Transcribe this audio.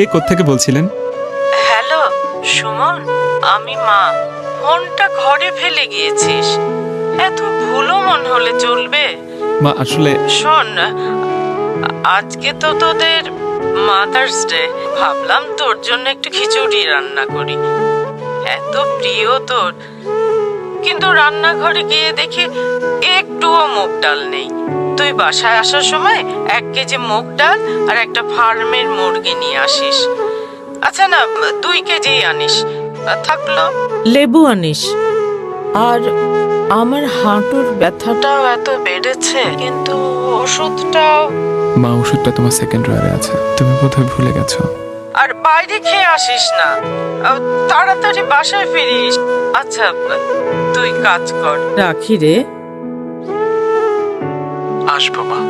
কে কোত্থেকে বলছিলেন? হ্যালো সুমন, আমি মা। ফোনটা ঘরে ফেলে গিয়েছিস, এত ভুলো মন হলে চলবে? মা আসলে শোন, আজকে তো তোদের মাদার্স ডে, ভাবলাম তোর জন্য একটু খিচুড়ি রান্না করি, এত প্রিয় তোর। কিন্তু রান্নাঘরে গিয়ে দেখি একটুও মুগ ডাল নেই। তুই বাসায় আসার সময় 1 কেজি মুগ ডাল আর একটা ফার্মের মুরগি নিয়ে আসিস। আচ্ছা না, 2 কেজি আনিস। থাকলো লেবু আনিস। আর আমার হাঁটুর ব্যথাটাও এত বেড়েছে, কিন্তু ওষুধটাও। মা, ওষুধটা তোমার সেকেন্ড ড্রয়ারে আছে, তুমি বোধহয় ভুলে গেছো। আর বাইরে খেয়ে আসিস না, তাড়াতাড়ি বাসায় ফিরিস। আচ্ছা তুই কাজ কর, রাখি রে। আসবো মা।